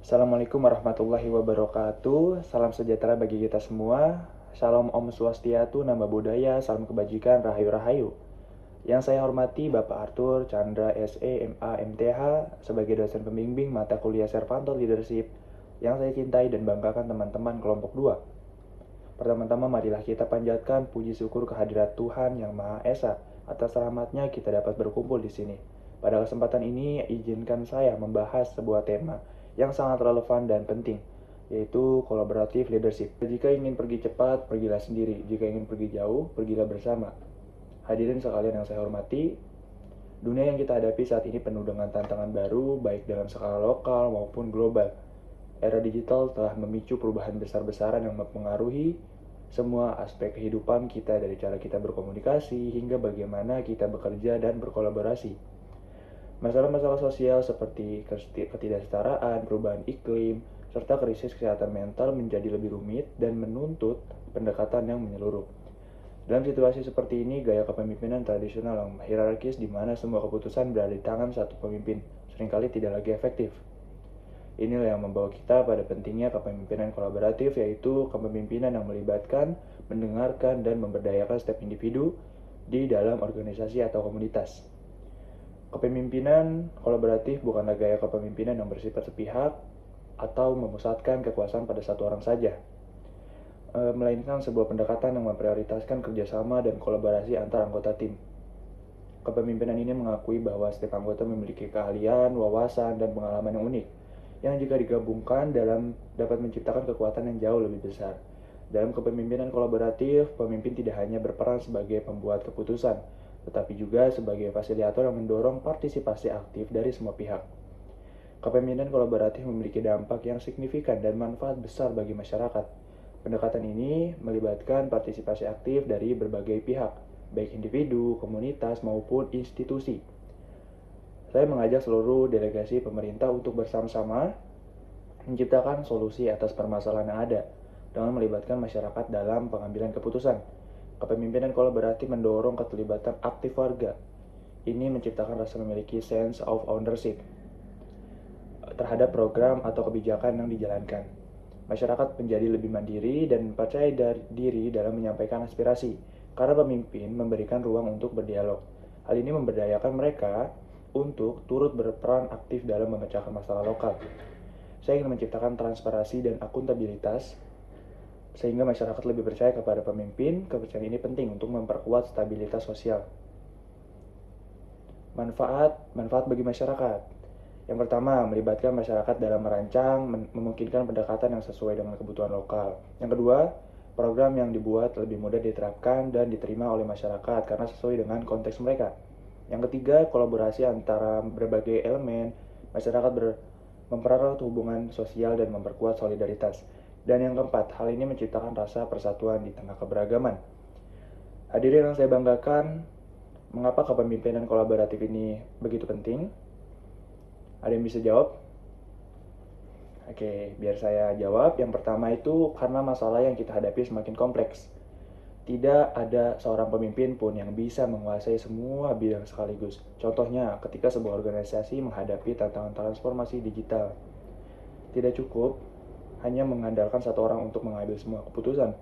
Assalamualaikum warahmatullahi wabarakatuh. Salam sejahtera bagi kita semua. Shalom Om Swastiatu, Nama Budaya, salam kebajikan, rahayu-rahayu. Yang saya hormati Bapak Arthur Chandra SE MA MTH sebagai dosen pembimbing mata kuliah Servanto Leadership yang saya cintai dan banggakan teman-teman kelompok 2. Pertama-tama marilah kita panjatkan puji syukur kehadirat Tuhan Yang Maha Esa atas rahmatnya kita dapat berkumpul di sini. Pada kesempatan ini izinkan saya membahas sebuah tema yang sangat relevan dan penting, yaitu kolaboratif leadership. Jika ingin pergi cepat, pergilah sendiri. Jika ingin pergi jauh, pergilah bersama. Hadirin sekalian yang saya hormati, dunia yang kita hadapi saat ini penuh dengan tantangan baru, baik dalam skala lokal maupun global. Era digital telah memicu perubahan besar-besaran yang mempengaruhi semua aspek kehidupan kita, dari cara kita berkomunikasi hingga bagaimana kita bekerja dan berkolaborasi. Masalah-masalah sosial seperti ketidaksetaraan, perubahan iklim, serta krisis kesehatan mental menjadi lebih rumit dan menuntut pendekatan yang menyeluruh. Dalam situasi seperti ini, gaya kepemimpinan tradisional yang hierarkis di mana semua keputusan berada di tangan satu pemimpin seringkali tidak lagi efektif. Inilah yang membawa kita pada pentingnya kepemimpinan kolaboratif, yaitu kepemimpinan yang melibatkan, mendengarkan, dan memberdayakan setiap individu di dalam organisasi atau komunitas. Kepemimpinan kolaboratif bukanlah gaya kepemimpinan yang bersifat sepihak atau memusatkan kekuasaan pada satu orang saja, melainkan sebuah pendekatan yang memprioritaskan kerjasama dan kolaborasi antar anggota tim. Kepemimpinan ini mengakui bahwa setiap anggota memiliki keahlian, wawasan, dan pengalaman yang unik, yang jika digabungkan dapat menciptakan kekuatan yang jauh lebih besar. Dalam kepemimpinan kolaboratif, pemimpin tidak hanya berperan sebagai pembuat keputusan, tetapi juga sebagai fasilitator yang mendorong partisipasi aktif dari semua pihak. Kepemimpinan kolaboratif memiliki dampak yang signifikan dan manfaat besar bagi masyarakat. Pendekatan ini melibatkan partisipasi aktif dari berbagai pihak, baik individu, komunitas, maupun institusi. Saya mengajak seluruh delegasi pemerintah untuk bersama-sama menciptakan solusi atas permasalahan yang ada dengan melibatkan masyarakat dalam pengambilan keputusan. Kepemimpinan kolaboratif mendorong keterlibatan aktif warga. Ini menciptakan rasa memiliki sense of ownership terhadap program atau kebijakan yang dijalankan. Masyarakat menjadi lebih mandiri dan percaya diri dalam menyampaikan aspirasi, karena pemimpin memberikan ruang untuk berdialog. Hal ini memberdayakan mereka untuk turut berperan aktif dalam memecahkan masalah lokal. Saya ingin menciptakan transparansi dan akuntabilitas sehingga masyarakat lebih percaya kepada pemimpin. Kepercayaan ini penting untuk memperkuat stabilitas sosial. Manfaat bagi masyarakat. Yang pertama, melibatkan masyarakat dalam merancang, memungkinkan pendekatan yang sesuai dengan kebutuhan lokal. Yang kedua, program yang dibuat lebih mudah diterapkan dan diterima oleh masyarakat karena sesuai dengan konteks mereka. Yang ketiga, kolaborasi antara berbagai elemen masyarakat mempererat hubungan sosial dan memperkuat solidaritas. Dan yang keempat, hal ini menciptakan rasa persatuan di tengah keberagaman. Hadirin yang saya banggakan, mengapa kepemimpinan kolaboratif ini begitu penting? Ada yang bisa jawab? Oke, biar saya jawab. Yang pertama itu karena masalah yang kita hadapi semakin kompleks. Tidak ada seorang pemimpin pun yang bisa menguasai semua bidang sekaligus. Contohnya, ketika sebuah organisasi menghadapi tantangan transformasi digital, tidak cukup hanya mengandalkan satu orang untuk mengambil semua keputusan.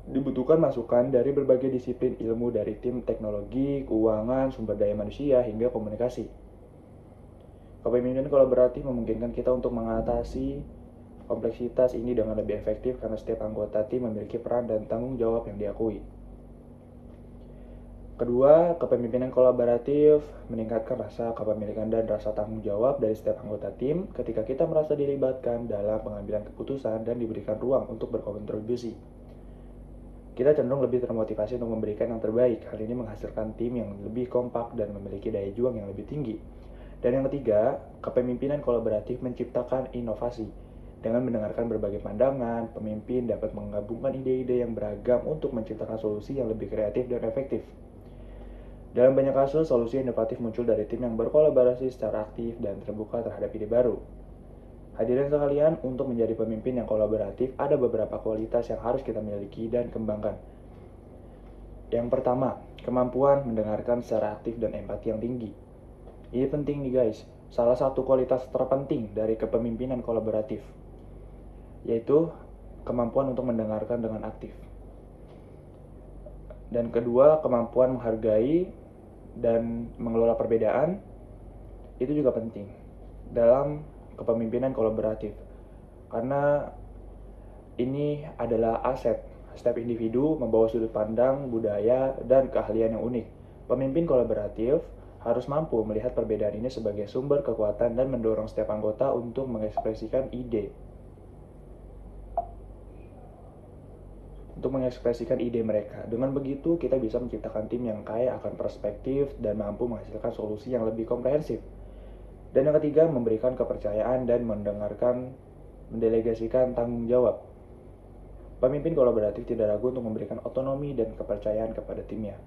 Dibutuhkan masukan dari berbagai disiplin ilmu, dari tim teknologi, keuangan, sumber daya manusia, hingga komunikasi. Kepemimpinan kolaboratif memungkinkan kita untuk mengatasi kompleksitas ini dengan lebih efektif karena setiap anggota tim memiliki peran dan tanggung jawab yang diakui. Kedua, kepemimpinan kolaboratif meningkatkan rasa kepemilikan dan rasa tanggung jawab dari setiap anggota tim ketika kita merasa dilibatkan dalam pengambilan keputusan dan diberikan ruang untuk berkontribusi. Kita cenderung lebih termotivasi untuk memberikan yang terbaik. Hal ini menghasilkan tim yang lebih kompak dan memiliki daya juang yang lebih tinggi. Dan yang ketiga, kepemimpinan kolaboratif menciptakan inovasi. Dengan mendengarkan berbagai pandangan, pemimpin dapat menggabungkan ide-ide yang beragam untuk menciptakan solusi yang lebih kreatif dan efektif. Dalam banyak kasus, solusi inovatif muncul dari tim yang berkolaborasi secara aktif dan terbuka terhadap ide baru. Hadirin sekalian, untuk menjadi pemimpin yang kolaboratif, ada beberapa kualitas yang harus kita miliki dan kembangkan. Yang pertama, kemampuan mendengarkan secara aktif dan empati yang tinggi. Ini penting nih guys, salah satu kualitas terpenting dari kepemimpinan kolaboratif, yaitu kemampuan untuk mendengarkan dengan aktif. Dan kedua, kemampuan menghargai dan mengelola perbedaan itu juga penting dalam kepemimpinan kolaboratif. Karena ini adalah aset. Setiap individu membawa sudut pandang, budaya, dan keahlian yang unik. Pemimpin kolaboratif harus mampu melihat perbedaan ini sebagai sumber kekuatan dan mendorong setiap anggota untuk mengekspresikan ide. Mereka. Dengan begitu, kita bisa menciptakan tim yang kaya akan perspektif dan mampu menghasilkan solusi yang lebih komprehensif. Dan yang ketiga, memberikan kepercayaan dan mendelegasikan tanggung jawab. Pemimpin kolaboratif tidak ragu untuk memberikan otonomi dan kepercayaan kepada timnya.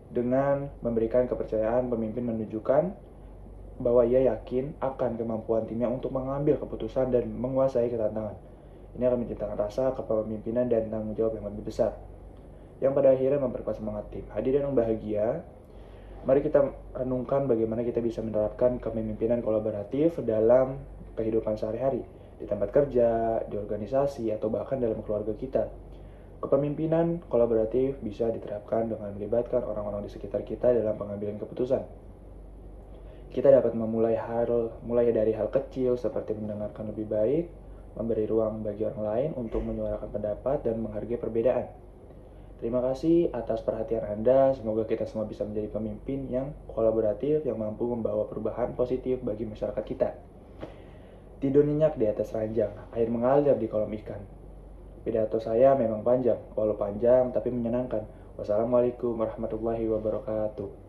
Dengan memberikan kepercayaan, pemimpin menunjukkan bahwa ia yakin akan kemampuan timnya untuk mengambil keputusan dan menguasai ketantangan. Ini akan menciptakan rasa kepemimpinan dan tanggung jawab yang lebih besar, yang pada akhirnya memperkuat semangat tim. Hadirin yang bahagia, mari kita renungkan bagaimana kita bisa menerapkan kepemimpinan kolaboratif dalam kehidupan sehari-hari, di tempat kerja, di organisasi, atau bahkan dalam keluarga kita. Kepemimpinan kolaboratif bisa diterapkan dengan melibatkan orang-orang di sekitar kita dalam pengambilan keputusan. Kita dapat mulai dari hal kecil seperti mendengarkan lebih baik, memberi ruang bagi orang lain untuk menyuarakan pendapat dan menghargai perbedaan. Terima kasih atas perhatian Anda. Semoga kita semua bisa menjadi pemimpin yang kolaboratif yang mampu membawa perubahan positif bagi masyarakat kita. Tidur nyenyak di atas ranjang, air mengalir di kolam ikan. Pidato saya memang panjang, walau panjang tapi menyenangkan. Wassalamualaikum warahmatullahi wabarakatuh.